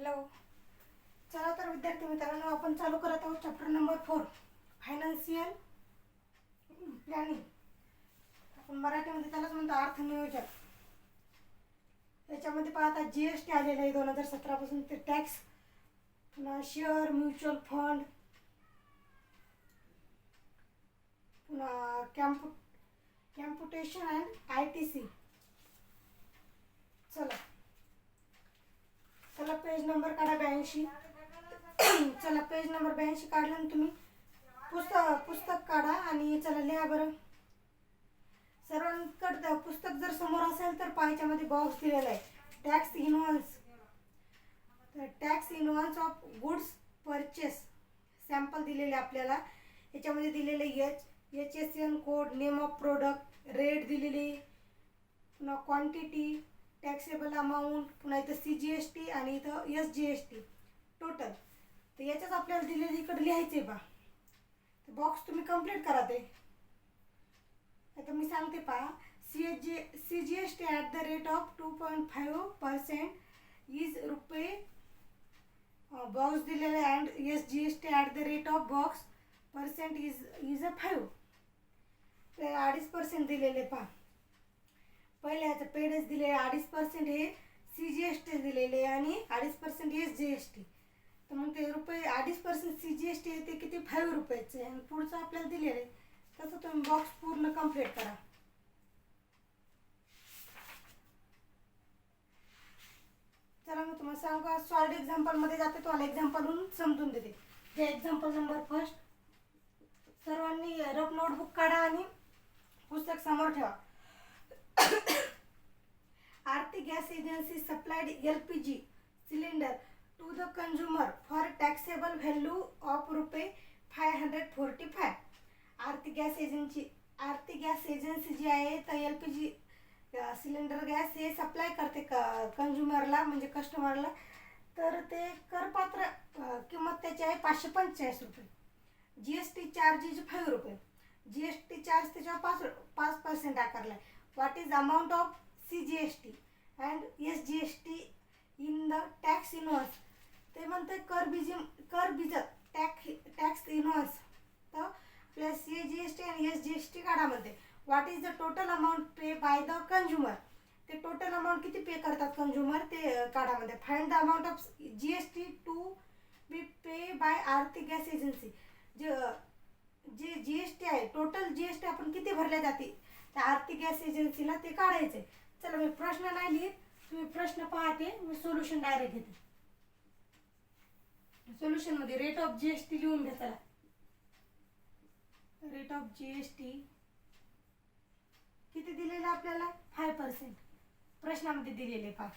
Hello. चला तर विद्यार्थी मित्रांनो, आपण चालू करत आहोत चॅप्टर नंबर 4 फायनान्शियल प्लॅनिंग. आपण मराठीमध्ये त्यालाच म्हणतो अर्थनियोजन. याच्यामध्ये पाहता GST आलेलं आहे 2017 पासून. ते टॅक्स, पुन्हा शेअर, म्युच्युअल फंड, पुन्हा कॅम्प्युटेशन अँड ITC. चला पेज नंबर काढा 82. चला पेज नंबर 82 काढलं तुम्ही. पुस्तक काढा आणि चला लिहा बरं. सर्वांकडे पुस्तक जर समोर असेल तर पाहायच्यामध्ये बॉक्स दिलेला आहे टॅक्स इन्व्हॉइस. तर tax invoice of goods purchase sample दिलेले आपल्याला. याच्यामध्ये दिलेले HSN code, name of product, rate दिलेली, पुन्हा क्वांटिटी, टॅक्सेबल अमाऊंट, पुन्हा इथं CGST आणि इथं SGST टोटल. तर याच्याच आपल्याला दिलेले इकडे लिहायचे बा. तर बॉक्स तुम्ही कंप्लीट करा. ते आता मी सांगते पहा. CGST at the rate of 2.5% is रुपये बॉक्स दिलेले and SGST at the rate of box percent is a 5. ते 2.5% दिलेले पहा. पहिले याचं पेडच दिले 2.5% हे CGST दिलेले आणि 2.5% SGST. तर मग ते रुपये 2.5% CGST येते किती 5 रुपयाचे आणि पुढचं आपल्याला दिलेलं आहे. तसं तुम्ही बॉक्स पूर्ण कंप्लीट करा. चला मी तुम्हाला सांगू का सॉल्ड एक्झाम्पलमध्ये जाते. तुम्हाला एक्झाम्पलहून समजून देते. हे एक्झाम्पल नंबर फर्स्ट. सर्वांनी रफ नोटबुक काढा आणि पुस्तक समोर ठेवा. Aarti gas agency supplied LPG cylinder to the consumer for taxable value of रुपये 545. आरती गॅस एजन्सी जी आहे तर LPG सिलेंडर गॅस हे सप्लाय करते कंझ्युमरला म्हणजे कस्टमरला. तर ते करपात्र किंमत त्याची आहे 545 रुपये. GST चार्जेस 5 रुपये. GST चार्ज त्याच्यावर 5% आकारला आहे. What is amount of CGST and SGST in the tax invoice. ते म्हणते कर बीजक टॅक्स इन्व्हॉइस. तर आपल्या CGST आणि SGST काढा म्हणते. What is the total amount pay by the consumer. ते टोटल अमाऊंट किती पे करतात कंझ्युमर ते काढा म्हणते. Find the amount of GST to be pay by Aarti gas agency. जे GST आहे टोटल GST आपण किती भरले जाते त्या आरती गॅस एजन्सीला ते काढायचे. चला मी प्रश्न नाही लिहित, तुम्ही प्रश्न पाहते, मी सोल्युशन डायरेक्ट घेते. सोल्युशन मध्ये रेट ऑफ GST लिहून घ्या. चला रेट ऑफ GST किती दिलेलं आपल्याला 5% प्रश्नामध्ये दिलेले पहा.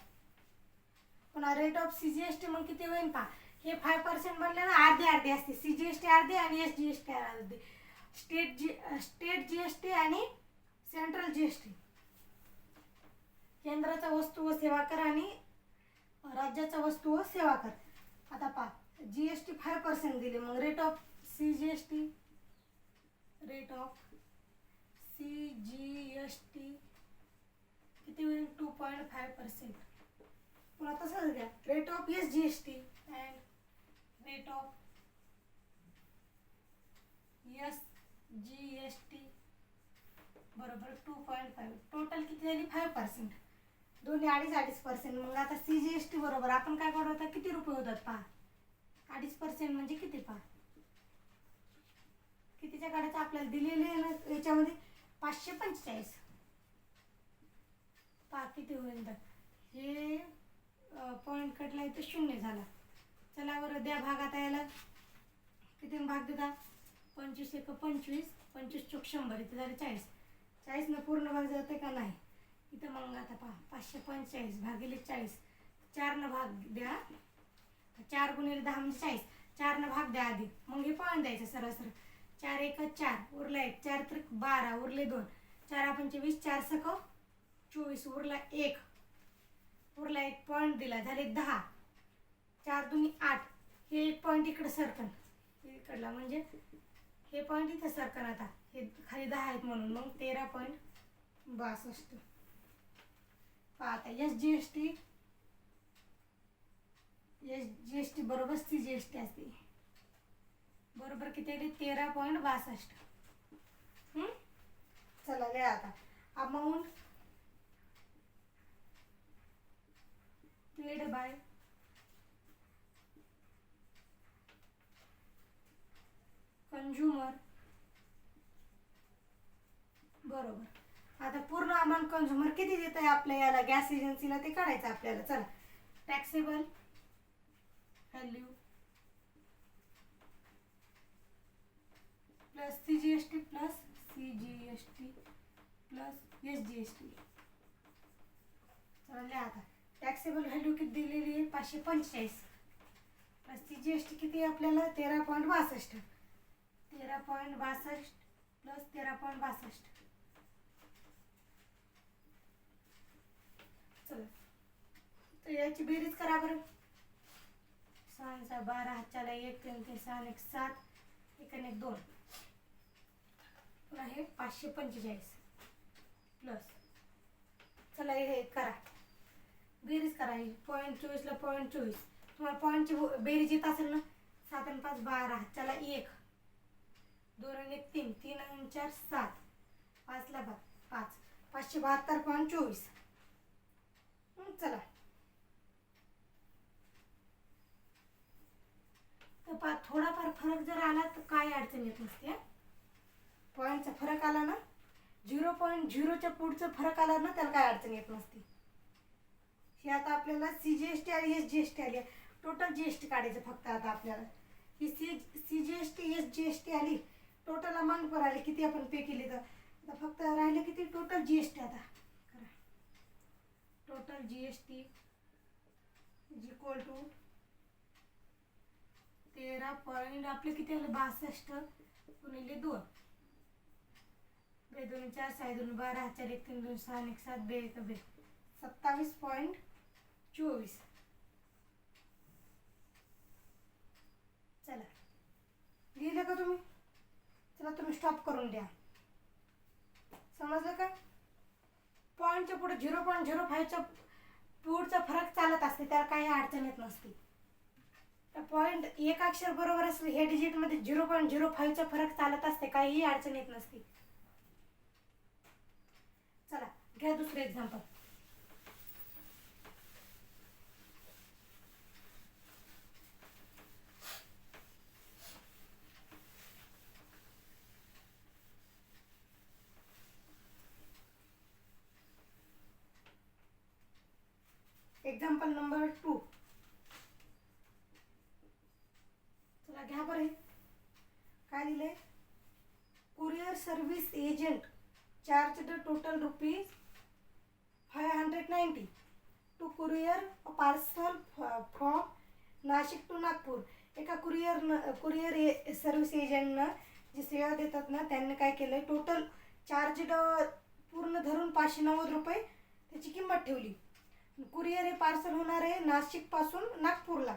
पुन्हा रेट ऑफ CGST मग किती होईल पहा. हे 5% बनले ना, अर्धे असते. CGST अर्धे आणि SGST अर्धे. स्टेट GST आणि सेंट्रल GST. केंद्राचा वस्तू व सेवा कर आणि राज्याचा वस्तू व सेवा कर. आता पहा GST 5% दिले. मग रेट ऑफ CGST किती होईल 2.5%. पुन्हा तसंच घ्या rate of SGST and rate of SGST बरोबर 2.5. टोटल किती झाली 5%. दोन्ही 2.5%. मग आता CGST बरोबर आपण काय करतो किती रुपये होतात पहा. 2.5% म्हणजे किती पहा. कितीच्या काढायचं आपल्याला दिलेले आहे ना याच्यामध्ये 545 पहा किती होईल. तर हे पॉईंट कटला इथं 0 झाला. चला बरं द्या भागात यायला. किती भाग देता 25 × 25 25 चोक 100 इथे झाले 40. 40 न पूर्ण भाग जाते का नाही इथं. मग आता पहा 545 भागिले 40. 4 न भाग द्या. 4 × 10 म्हणजे 40. 4 न भाग द्या आधी. मग हे पॉईंट द्यायचं सरळ. 4 × 1 4 उरला 1. 4 × 3 12 उरले 2. 4 × 5 20 4 × 6 24 उरला 1. उरला 1 पॉईंट दिला झाले 10. 4 × 2 8. हे 1 पॉईंट इकडे सरकन इकडला म्हणजे हे पॉईंट इथं सरकन. आता हे खाली 10 आहेत म्हणून मग 13.62. पहा आता SGST SGST बरोबर CGST असते. बरोबर किती आली? 13.62. चला लिहा आता. Amount paid by consumer. बरोबर. आता पूर्ण अमाऊंट कंझ्युमर किती देत आहे आपल्या याला गॅस एजन्सीला ते काढायचं आपल्याला. चला, taxable value plus CGST plus CGST plus SGST. चला लिहा आता. टॅक्सेबल व्हॅल्यू किती दिलेली आहे? 545 प्लस CGST किती आहे आपल्याला? 13.62. 13.62 प्लस 13.62. चला, तर याची बेरीज करा बरं. 6 12 हातच्याला 1 3 3 6 1 7 1 1 2 पुन्हा हे 545 प्लस. चला हे करा, बेरीज करा. ही 0.24ला 0.24. तुम्हाला पॉईंटची बेरीज येत असेल ना. 7 आणि 5 12 हातच्याला 1 2 आणि 1 3 3 आणि 4 7 5 ला 5 572.24. चला, तर थोडाफार फरक जर आला तर काय अडचण येत नसते. पॉईंटचा फरक आला ना, 0.0च्या पुढचा फरक आला ना, त्याला काय अडचण येत नसते. हे आता आपल्याला CGST आणि SGST आली. टोटल GST काढायचं फक्त आता आपल्याला. ही CGST SGST आली, टोटल अमाऊंट पर आली किती आपण पे केली. तर आता फक्त राहिले किती? Total GST. आता करा. Total GST is equal to 13 point आपले किती आलं? 62 गुणिले 2 2 2 4 6 2 12 4 1 3 2 6 1 7 2 1 2 27.24. चला, लिहिलं का तुम्ही? चला तुम्ही स्टॉप करून द्या. समजलं का? पॉईंटच्या पुढे 0.05च्या पुढचा फरक चालत असते, त्याला काही अडचण येत नसते. पॉईंट एक अक्षर बरोबर असले हे डिजिटमध्ये 0.05चा फरक चालत असते, काहीही अडचण येत नसते. चला घ्या दुसरं एक्झाम्पल. Example number 2. चला घ्या बरं. काय दिलंय? Courier service agent charge the total rupees 590 to courier parcel from Nashik to Nagpur. एका कुरिअर सर्व्हिस एजंटनं जी सेवा देतात ना, त्यांनी काय केलं? टोटल चार्ज पूर्ण धरून 590 रुपये त्याची किंमत ठेवली. कुरिअर हे पार्सल होणार आहे नाशिकपासून नागपूरला.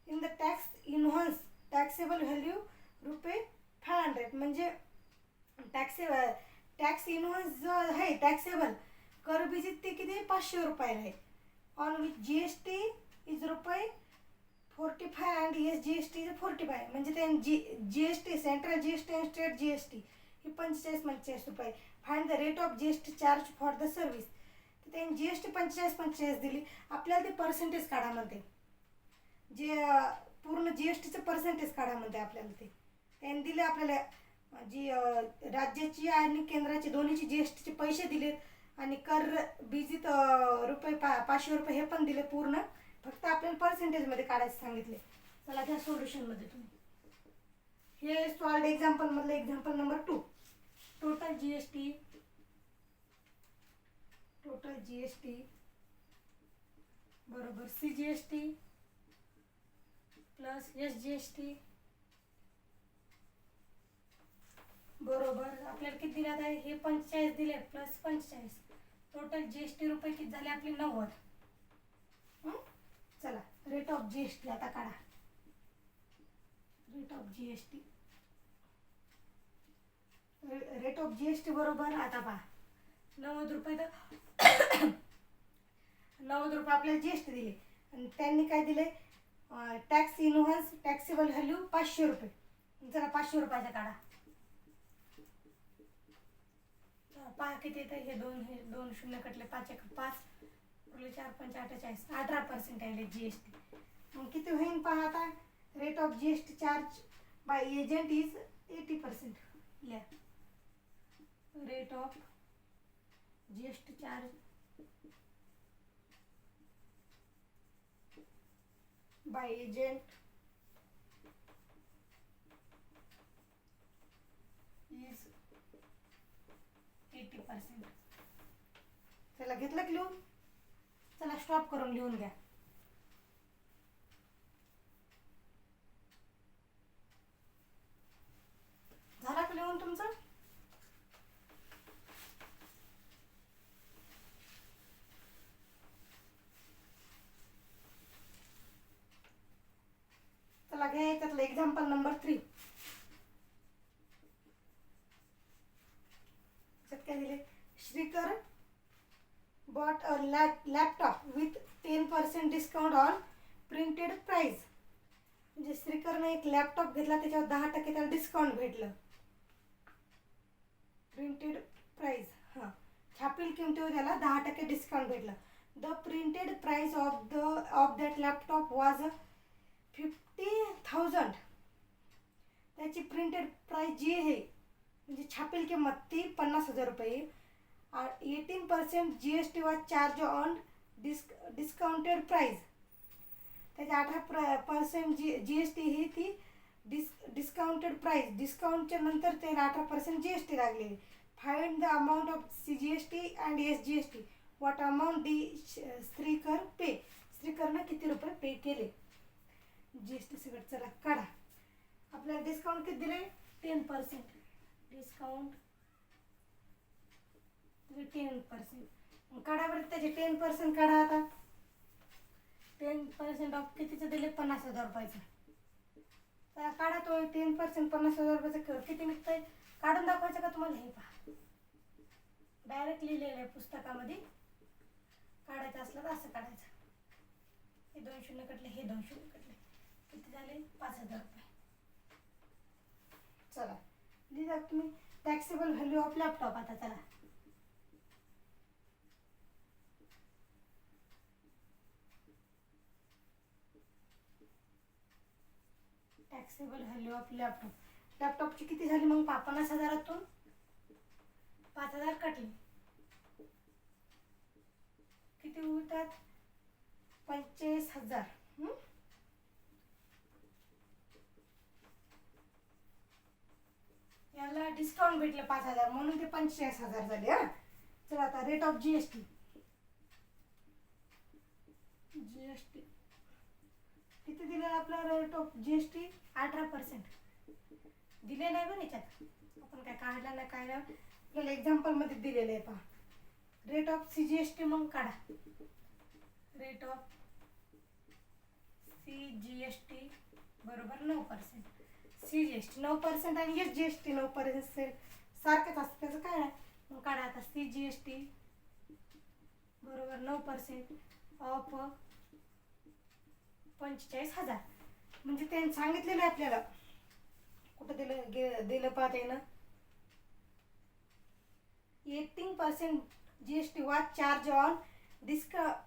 In the tax invoice taxable value ₹500. म्हणजे टॅक्स इन्व्हॉइस जो आहे टॅक्सेबल कर विजिट ते किती? 500 रुपये आहे. On with GST is ₹45 and SGST is 45. म्हणजे ते GST central GST and state GST ही 45 रुपये. Find the rate of GST charge for the service. तर त्यांनी GST 45 दिली. आपल्याला ते पर्सेंटेज काढा म्हणते. जे पूर्ण GSTचं पर्सेंटेज काढा म्हणते आपल्याला. ते त्यांनी दिले आपल्याला. जी राज्याची आणि केंद्राची दोन्हीची GSTचे पैसे दिलेत आणि कर बिजित ₹500 हे पण दिले पूर्ण. फक्त आपल्याला पर्सेंटेजमध्ये काढायचं सांगितले. चला त्या सोल्युशनमध्ये तुम्ही हे सॉल्ड एक्झाम्पलमधलं एक्झाम्पल नंबर 2. टोटल GST बरोबर CGST प्लस SGST बरोबर आपल्याला किती दिल्यात आहे? हे 45 दिले प्लस 45. टोटल GST रुपये किती झाले आपले? 90. चला रेट ऑफ GST आता काढा. रेट ऑफ GST बरोबर आता पहा 90 रुपये. तर 90 रुपये आपल्याला GST दिले आणि त्यांनी काय दिले? टॅक्स इन्व्हॉइस टॅक्सेबल व्हॅल्यू 500 रुपये. जरा 500 रुपयाचा काढा. पहा किती येतं. हे दोन शून्य कटले 5 1 5 उरले 4 5 48 18% आहे GST. मग किती होईल पहा आता. Rate of GST charge by agent is 80%. लिहा rate of GST charge by agent is 80%. चला घेतलं की लिहून. चला स्टॉप करून लिहून घ्या. झाला का लिहून तुमचं. चला घ्या त्यातलं एक्झाम्पल नंबर 3. त्यात काय दिले. Shrikar bought a laptop with 10% discount on printed price. म्हणजे श्रीकरने एक लॅपटॉप घेतला त्याच्यावर 10% त्याला डिस्काउंट भेटलं. प्रिंटेड प्राइस छापील किमतीवर त्याला 10% डिस्काउंट भेटलं. The printed price of that laptop was 50,000. त्याची प्रिंटेड प्राइस जी आहे म्हणजे छापील किंमत ती 50,000 रुपये. 18% GST was charge on discounted price. त्याच्या 18% GST ही ती डिस्काउंटेड प्राइस. डिस्काउंटच्या नंतर त्याला 18% GST लागलेली. Find the amount of GST and SGST. What amount did Shrikar pay. श्रीकरनं किती रुपये पे केले. GST सगळं चला काढा. आपल्याला डिस्काउंट किती दिले 10%. डिस्काउंट 10%. काढा बरं त्याचे 10% काढा. आता 10% ऑफ कितीचं दिले 50,000 रुपयाचं. तर काढा तो 10% 50,000 रुपयाचं किती निघतंय. काढून दाखवायचं का तुम्हाला. हे पहा डायरेक्ट लिहिलेलं आहे पुस्तकामध्ये. काढायचं असलं तर असं काढायचं. हे 2 शून्य कटले हे 2 शून्य कटले किती झाले 5,000 रुपये. चला लिहा तुम्ही टॅक्सेबल व्हॅल्यू ऑफ लॅपटॉप. आता चला टॅक्सेबल व्हॅल्यू ऑफ लॅपटॉप. लॅपटॉपची किती झाली मग 50,000तून 5,000 कटले किती होतात 45,000. याला डिस्काउंट भेटलं 5,000 म्हणून ते 45,000 झाले. चला आता रेट ऑफ GST किती दिलेलं आपला रेट ऑफ GST 18%. दिले नाही बरं याच्यात. आपण काय काढला नाही काय नाही. आपल्याला एक्झाम्पलमध्ये दिलेलं आहे पहा. रेट ऑफ CGST मग काढा. रेट ऑफ CGST बरोबर 9%. CGST 9% आणि SGST 9% सारखंच असतं. त्याचं काय आहे मग काढा. आता CGST बरोबर 9% ऑफ 45,000. म्हणजे त्यांनी सांगितलेलं आहे आपल्याला. कुठं दिलं पाहते ना 18% GST was charge on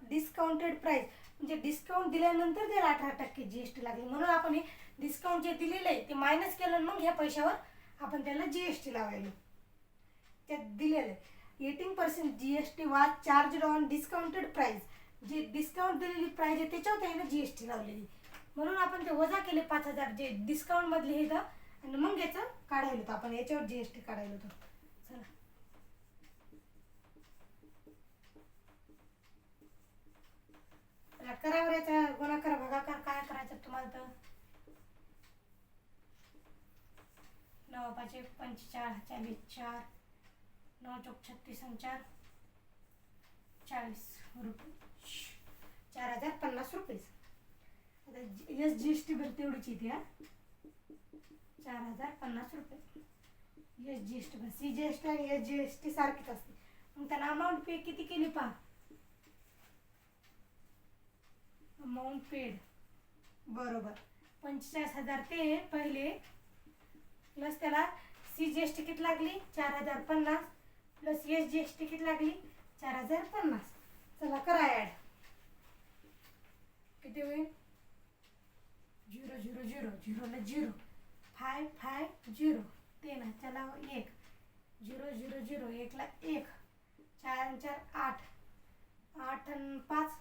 discounted price. म्हणजे डिस्काउंट दिल्यानंतर त्याला 18% GST लागली. म्हणून आपण हे डिस्काउंट जे दिलेलं आहे ते मायनस केलं. मग ह्या पैशावर आपण त्याला GST लावायला. त्यात दिलेलं आहे 18% GST was charge on discounted price. जे डिस्काउंट दिलेली प्राइस आहे त्याच्यावर त्याने GST लावलेली. म्हणून आपण ते वजा केले 5,000 जे डिस्काउंट मधले हे आणि मग याचं काढायला होतं. आपण याच्यावर GST काढायला होतं. चला करावर याचा गुणाकार भागाकार काय करायचं तुम्हाला. तर 9 5 45 44 9 चौक 36 आणि 4 40 रुपये 4,050 रुपये. आता SGST बरं तेवढीच येते. 4,050 रुपये SGST. बरं CGST आणि SGST सारखीच असते. मग त्याला अमाऊंट पे किती केली पहा. अमाऊंट पेड बरोबर. 45,000 ते पहिले प्लस त्याला CGST किती लागली 4,050 प्लस SGST किती लागली 4,050. चला करा ॲड. किती होईल 0 0 0 0ला 0 5 5 0 10 चला 1 0 0 0 1ला 1 4 आणि 4 8 8 आणि 5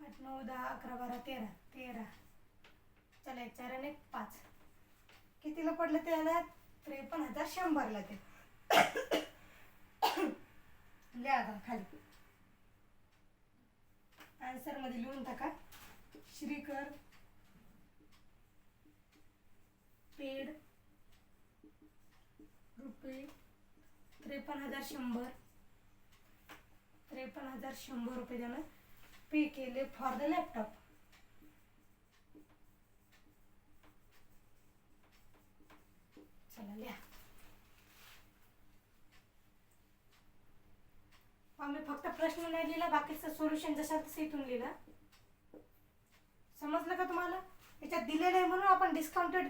8 9 10 11 12 13 13 चला 1 4 आणि 1 5 कितीला पडलं त्याला 53,100ला ते. लिहा आता खाली आन्सर मध्ये लिहून टाका. श्रीकर पेड रुपये 53,100 53,100 रुपये त्यानं पे केले फॉर द लॅपटॉप. चला लिहा. आम्ही फक्त प्रश्न नाही लिहिला, बाकीचं सोल्युशन जसं तसं इथून लिहिला. समजलं का तुम्हाला? याच्यात दिलेलं आहे म्हणून आपण डिस्काउंटेड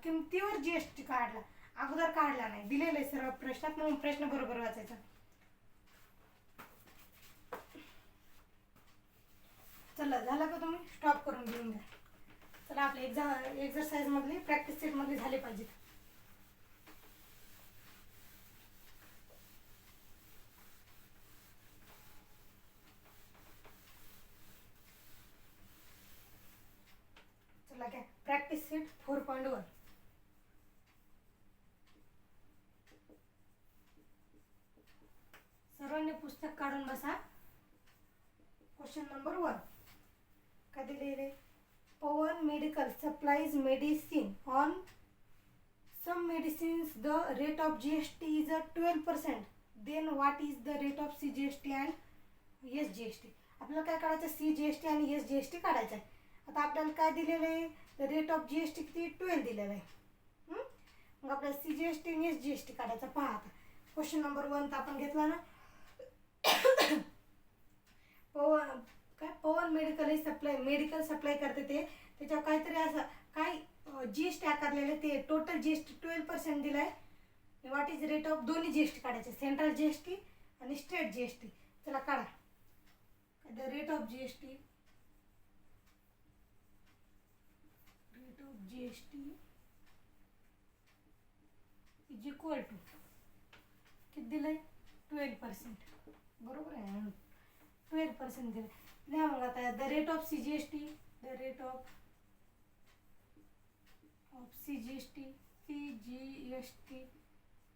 किमतीवर GST काढला, अगोदर काढला नाही. दिलेलं आहे सर्व प्रश्नात म्हणून प्रश्न बरोबर वाचायचा. चला झालं का? तुम्ही स्टॉप करून घेऊन द्या. चला आपले एक्झरसाइज मधली प्रॅक्टिस सेट मधली झाले पाहिजेत. चला काय प्रॅक्टिस सेट 4.1. सर्वांनी पुस्तक काढून बसा. क्वेश्चन नंबर 1 काय दिलेले? Pawan medical supplies medicine on some medicines the rate of GST is 12%. Then what is the rate of CGST and SGST. आपल्याला काय काढायचं? CGST आणि SGST काढायचं आहे. आता आपल्याला काय दिलेलं आहे? रेट ऑफ GST किती 12 दिलेलं आहे. मग आपल्याला CGST आणि SGST काढायचं. पहा आता क्वेश्चन नंबर 1 तर आपण घेतला ना. पवन मेडिकल हे मेडिकल सप्लाय करते ते, त्याच्यावर काहीतरी असं काय GST आकारलेले, ते टोटल GST 12% दिलाय. व्हॉट इज रेट ऑफ दोन्ही GST काढायचे, सेंट्रल GST आणि स्टेट GST. चला काढा. The rate of GST is equal to किती दिलंय 12%. बरोबर आहे, 12% दिलं. लिहा मग आता the rate of CGST. The rate of CGST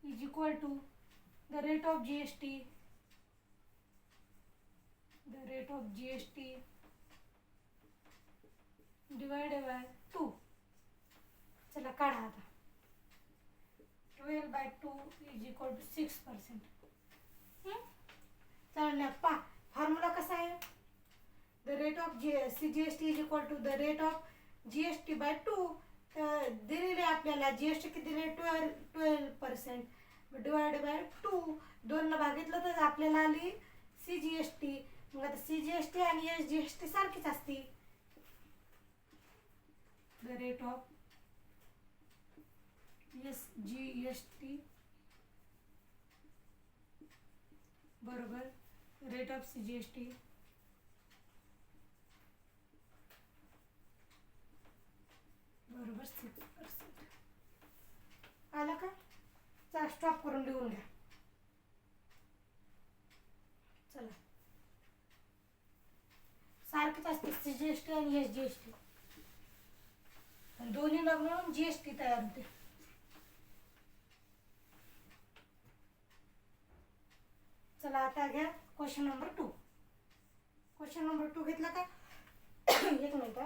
is equal to the rate of GST. The rate of GST divided by 2. चला काढा आता. 12/2 इज इक्वल टू 6%. चला पहा फॉर्म्युला कसा आहे? The rate of CGST is equal to the rate of GST by 2. तर दिलेले आपल्याला GST किती दिले 12% डिवाइड बाय 2. 2 भागितलं तर आपल्याला आली CGST. मग आता CGST आणि SGST सारखीच असते. द रेट ऑफ SGST बरोबर रेट ऑफ CGST बरोबर 6%. आला का? चला स्टॉप करून लिहून घ्या. चला सारखीच असते CGST आणि SGST, दोन्ही मिळून GST तयार होते. चला आता घ्या क्वेश्चन नंबर 2. क्वेश्चन नंबर 2 घेतला का? एक मिनिट.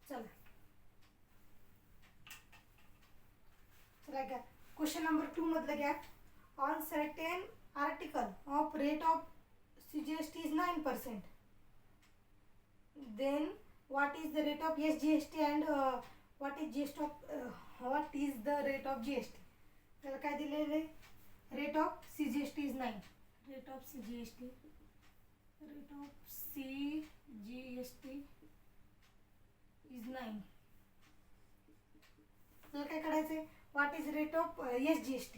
चला घ्या क्वेश्चन नंबर 2 मधलं घ्या. On certain article of rate of CGST is 9%. Then what is the rate of SGST and what is the rate of GST? त्याला काय दिलेलं आहे? Rate of CGST is 9. Rate of CGST is 9. आपल्याला काय करायचं आहे? What is rate of SGST?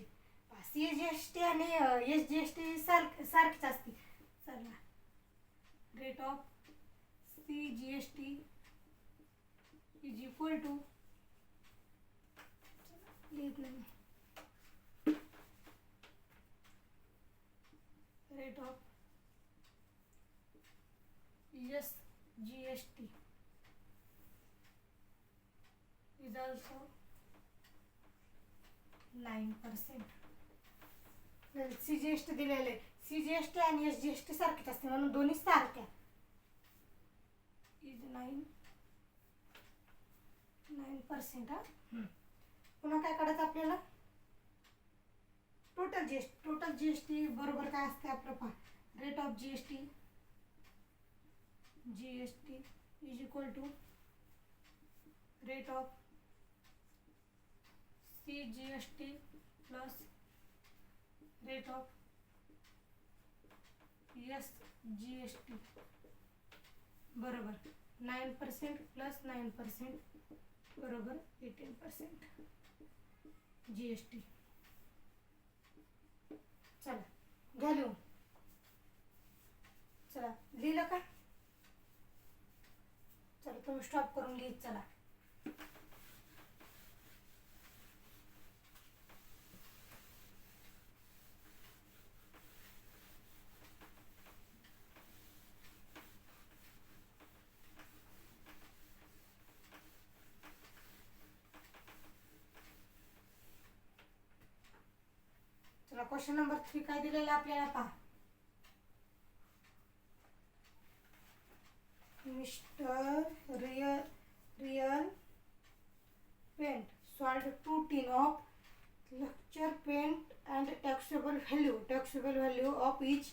CGST आणि SGST सारखीच असते. चला, rate of CGST is equal to, लिहित नाही, rate of SGST is also 9%. CGST दिलेले, CGST आणि SGST सारखेच असते म्हणून दोन्ही सारख्या. इज 9%. हा, पुन्हा काय काढायचं आपल्याला? टोटल जीएसटी बरोबर काय असते आपलं पहा. Rate of GST is equal to rate of CGST plus rate of SGST बरोबर 9% प्लस 9% बरोबर 18% GST. चला घ्या लिहून. चला लिहिलं का? चला तुम्ही स्टॉप करून घेत चला. चला क्वेश्चन नंबर 3 काय दिलेलं आपल्याला पहा. Mister real paint sold 2 tin of luxury paint and taxable value of each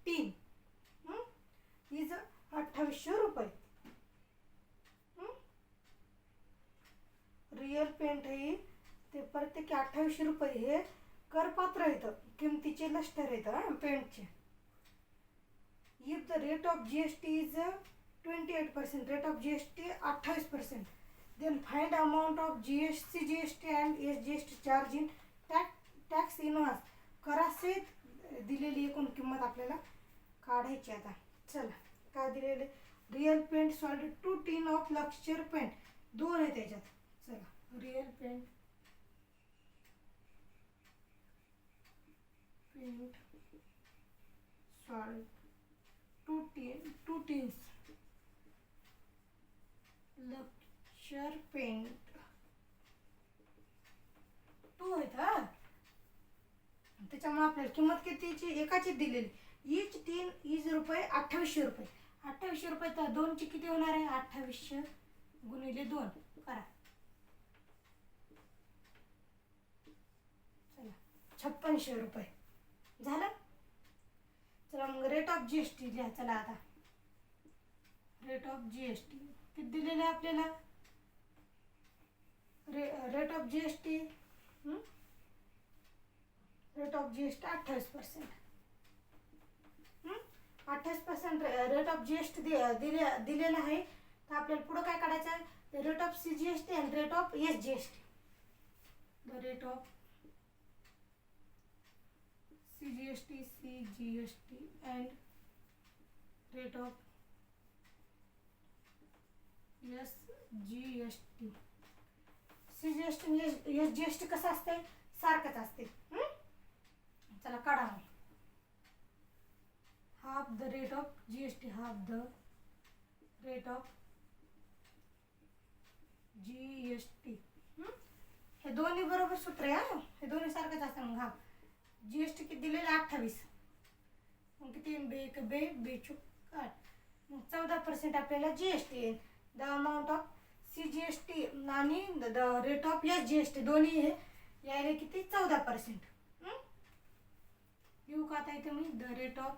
tin is 2800 रुपये. रियल पेंट आहे ते प्रत्येकी 2800 रुपये हे करपात्र आहेत, किमतीचे लष्टर आहेत पेंटचे. If the rate of GST is 28%, rate of GST 28%, then find amount of CGST and SGST charge in tax invoice. करासहित दिलेली एकूण किंमत आपल्याला काढायची. आता चला काय दिलेले? Real paint sold 2 tin of lustre paint, 2 आहे त्याच्यात. चला real paint sold 2 tins lustre paint 2 आहेत. हा, त्याच्यामुळे आपल्याला किंमत कितीची? एकाची दिलेली. ईच टीन इज रुपये 2800 रुपये. 2800 रुपये तर 2ची किती होणार आहे? 2800 गुणिले 2 करा. चला 5600 रुपये झालं. चला मग रेट ऑफ GST लिहा. चला आता रेट ऑफ GST किती दिलेलं आहे आपल्याला? Rate of GST 28%. 28% rate of GST दिलेला आहे. तर आपल्याला पुढं काय काढायचं आहे? रेट ऑफ CGST आणि rate of SGST. The rate of CGST and rate of SGST. CGST आणि SGST कसं असते? सारखंच असते. चला काढा मग. Half the rate of GST, half the rate of GST. हे दोन्ही बरोबर सूत्र आहे. हे दोन्ही सारखंच असतं. मग हाफ GST किती दिलेलं? 28. मग किती? बे चुक 8. मग 14% आपल्याला GST येईल. द अमाऊंट ऑफ CGST आणि द रेट ऑफ SGST दोन्ही हे यायला किती? 14%. येऊ का आता इथे मी? द रेट ऑफ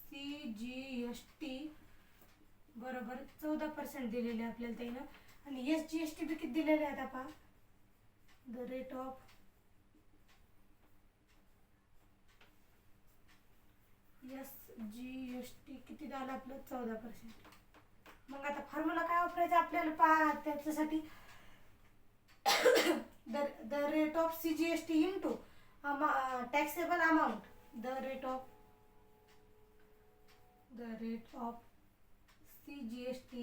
CGST बरोबर 14% दिलेले आपल्याला त्यानं. आणि SGST बी किती दिलेले आहेत आता? द रेट ऑफ SGST किती झालं आपलं 14%. मग आता फॉर्म्युला काय वापरायचा आपल्याला पहा त्याच्यासाठी. The rate of CGST into taxable amount. The rate of CGST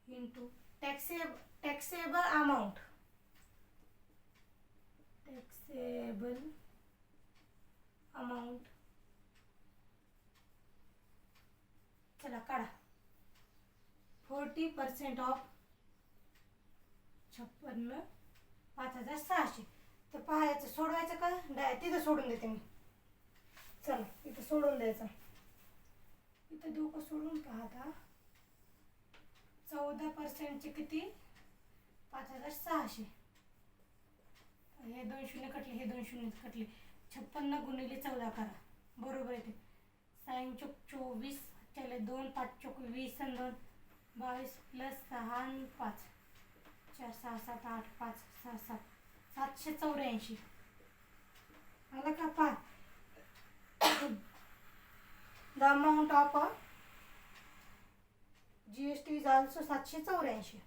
into taxable amount. चला काढा. 40% ऑफ 56 5600. तर पहा याचं सोडवायचं का तिथं सोडून देते मी. चला इथं सोडून द्यायचं. इथं देऊ का सोडून. पहा आता 14% किती 5600. हे 2 शून्य कटले, हे 2 शून्य कटले. 56 गुणिले 14 करा. बरोबर आहे ते. 6 चौक 24. चले 2 5 चौक 20 आणि 2 22 प्लस 6 आणि 5 4 6 7 8 5 6 7 784. आला का पहा. The amount of GST is also 784.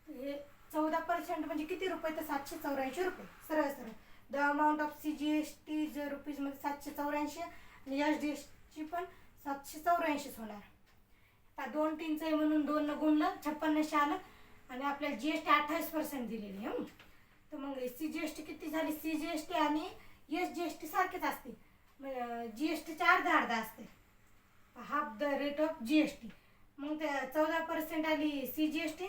हे 14% म्हणजे किती रुपये तर 784 रुपये. सरळ सरळ. The amount of CGST is रुपीजमध्ये 784 आणि SGST पण 784 होणार. आता 2 3 आहे म्हणून 2 न गुणलं 5600 आलं आणि आपल्याला GST 28% दिलेली आहे. तर मग CGST किती झाली. CGST आणि SGST सारखेच असते. GSTचे अर्धा असते. Half the rate of GST. मग 14% आली CGST.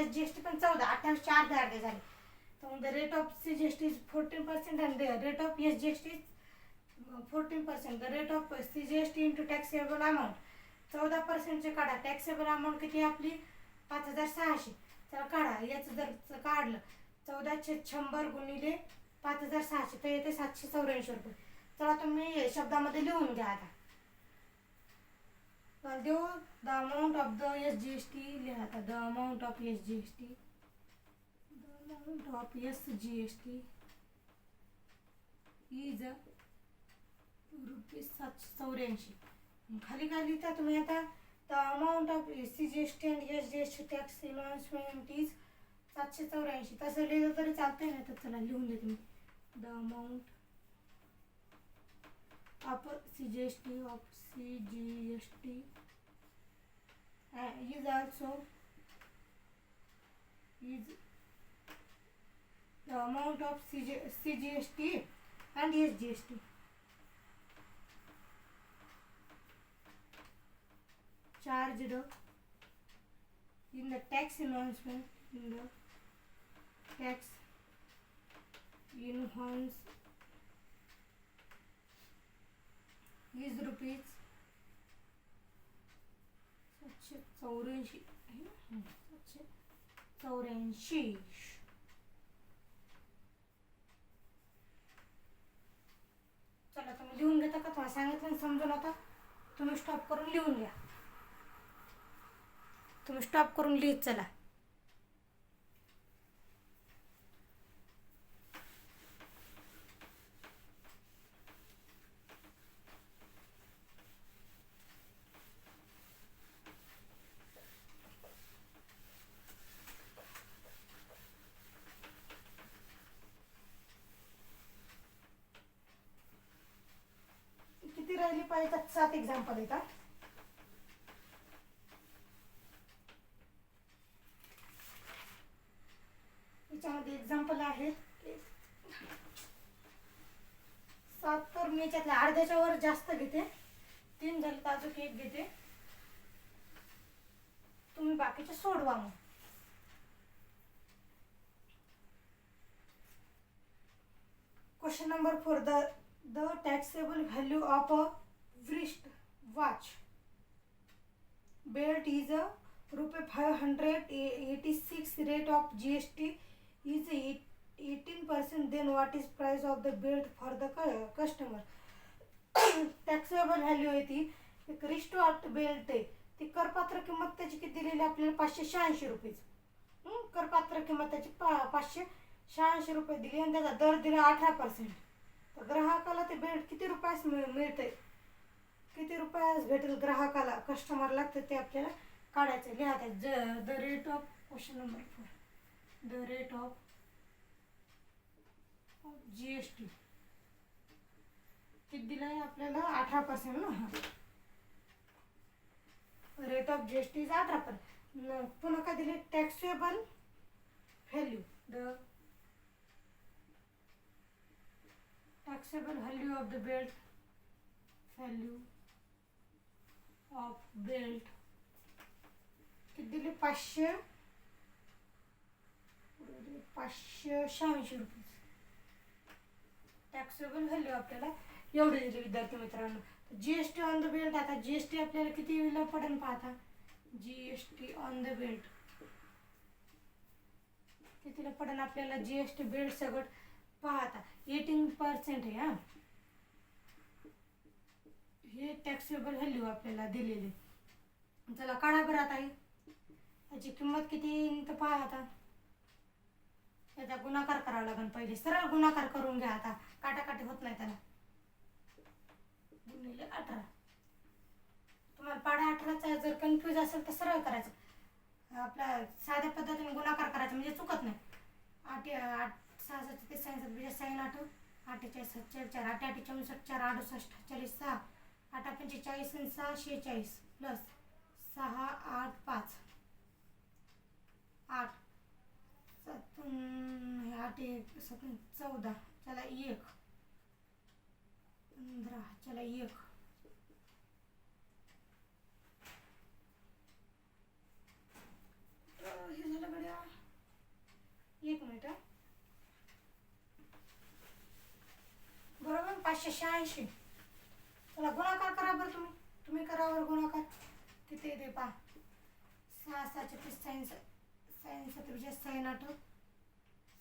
SGST पण 14. 28चे अर्धे झाले. तर मग the rate of CGST is 14% आणि the rate of SGST is 14%. The rate of CGST into taxable amount. 14%चे काढा. टॅक्सेबल अमाऊंट किती आपली 5600. चला काढा. याचं जर काढलं 1400 गुणिले 5600 तर येते 784 रुपये. चला तुम्ही शब्दामध्ये लिहून घ्या. आता देऊ the amount of the SGST लिहा. आता the amount of SGST is ₹784. खाली काय लिहिता तुम्ही आता. The amount of CGST and SGST tax investment is 784. तसं लिहिलं तरी चालतंय ना. तर चला लिहून देते मी. The amount of CGST is also the amount of CGST and SGST. Charged in the tax announcement is rupees 784. चला तुम्ही लिहून घेता का. तुम्हाला सांगितलं समजून. आता तुम्ही स्टॉप करून लिहून घ्या. तुम्ही स्टॉप करून लिहित चला. किती राहिली पाहिजे. 7 एक्झाम्पल येतात. याच्यामध्ये एक्झाम्पल आहेत 7. तर मी याच्यातल्या अर्ध्याच्या वर जास्त घेते. 3 झाले तर अजून 1 घेते. तुम्ही बाकीचे सोडवा. मग question number 4. The taxable value of a wrist watch belt is a ₹586. Rate of GST is 18%. Then what is price of the belt for the customer? Taxable value आहे ती. एक रिस्ट वॉच बेल्ट आहे. ती करपात्र किंमत त्याची किती दिलेली आपल्याला 586 रुपये. करपात्र किंमत त्याची 586 रुपये दिली आणि त्याचा दर दिला 18%. तर ग्राहकाला ते बेल्ट किती रुपयास मिळते, किती रुपयास भेटेल ग्राहकाला, कस्टमर लागतं ते आपल्याला काढायचं. लिहायचं the rate of question number 4, the rate of GST किती दिलं आहे आपल्याला, 18% ना. Rate of GST is 18%. पुन्हा काय दिले, taxable value, the taxable value of the belt, value of belt किती दिले, 586 रुपये. टॅक्सेबल व्हॅल्यू आपल्याला एवढे दिले विद्यार्थी मित्रांनो. GST ऑन द बेल्ट, आता GST आपल्याला किती वेळेला पडेल पाहता, GST ऑन द बेल्ट कितीला पडेल आपल्याला, GST बेल्ट सगळं पाहता 18% आहे. हा, हे टॅक्सेबल व्हॅल्यू आपल्याला दिलेले. चला काढा बरं आता याची किंमत किती तर पहा. आता त्याचा गुणाकार करावा लागेल, पहिले सरळ गुणाकार करून घ्या. आता काटाकाटी होत नाही त्याला. गुणिले 18, तुम्हाला पाढा 18चा जर कन्फ्यूज असेल तर सरळ करायचं, आपल्या साध्या पद्धतीने गुणाकार करायचं म्हणजे चुकत नाही. 8 6 7 3 7 साईन 8 48 7 4 8 8 64 4 68 40 6 8 45 आणि 6 46 प्लस 6 8 5 8 7 8 1 7 14, चला 1 15, चला 1 हे झालं गड्या. 1 मिनिट बरोबर, 586. चला गुणाकार करा बरं, तुम्ही करा बरं गुणाकार. किती येते पहा, 6 6 30 साईन 7 साईन 8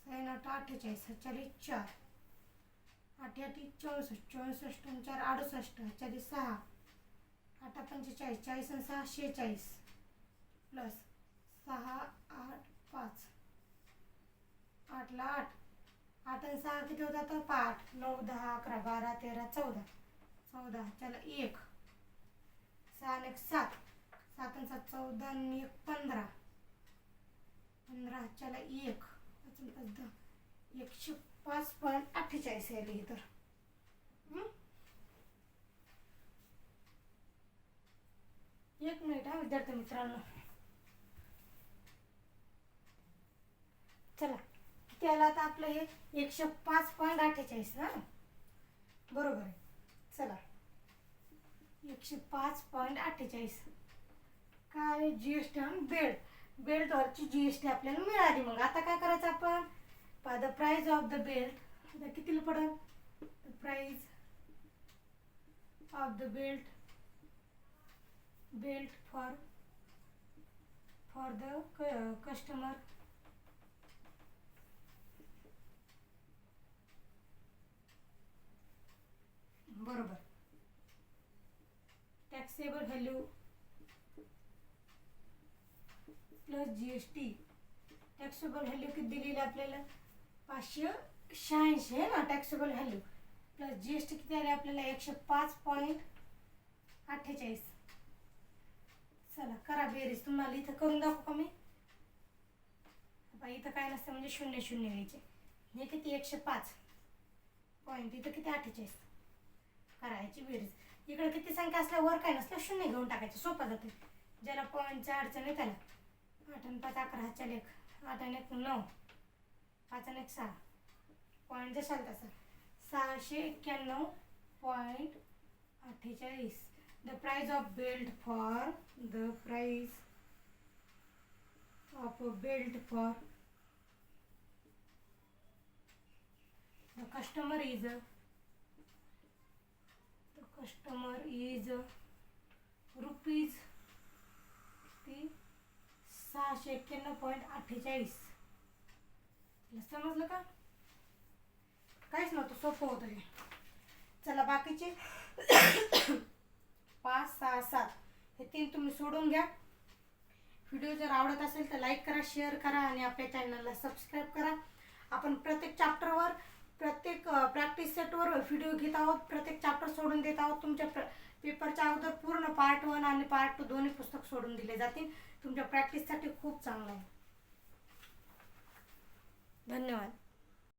साईन 8 48 40 4 8 8 64 64 4 68 40 6 8 45 40 आणि 6 46 प्लस 6 8 5 8 ला 8 8 आणि 6 किती होतात, 5 9 10 11 12 13 14 14, चला 1 6 आणि 1 7 7 आणि 7 14 आणि 1 15 15, चला 1 5 आणि 5 10 105.48 आहे लिहि तर. एक मिनिट हा विद्यार्थी मित्रांनो. चला त्याला आता आपलं हे 105.48 ना, बरोबर आहे. चला 105.48 काय, GST ऑन बेल्टवरची GST आपल्याला मिळाली. मग आता काय करायचं आपण, the price of the belt, आता कितीला पडेल, the price of the belt for the customer बरोबर, taxable value plus GST. Taxable value किती दिलेली आपल्याला, 586 आहे ना टॅक्सेबल व्हॅल्यू, प्लस GST किती आले आपल्याला, 105.48. चला करा बेरीज. तुम्हाला इथं करून दाखवू का मी, इथं काय नसतं म्हणजे 0 0 घ्यायचे. हे किती 105 पॉईंट, इथं किती 48, करायची बेरीज. इकडे किती संख्या असल्यावर काय नसलं 0 घेऊन टाकायचं, सोपं जाते. ज्याला पॉईंटची अडचण आहे त्याला 8 आणि 5 11 चल 1 8 आणि 1 9 5 आणि 1 6 पॉईंट जशाल तसा 691.48. The price of belt for the customer is rupees 691.48. समजलं का, काहीच नव्हतं, सोपं होतं हे. चला बाकीचे 5 6 7 हे 3 तुम्ही सोडून घ्या. व्हिडिओ जर आवडत असेल तर लाईक करा, शेअर करा आणि आपल्या चॅनलला सबस्क्राईब करा. आपण प्रत्येक चॅप्टरवर प्रत्येक प्रॅक्टिस सेटवर व्हिडिओ घेत आहोत. प्रत्येक चॅप्टर सोडून देत आहोत. तुमच्या पेपरच्या अगोदर पूर्ण पार्ट 1 आणि पार्ट 2 दोन्ही पुस्तक सोडून दिले जातील. तुमच्या प्रॅक्टिससाठी खूप चांगलं आहे. धन्यवाद.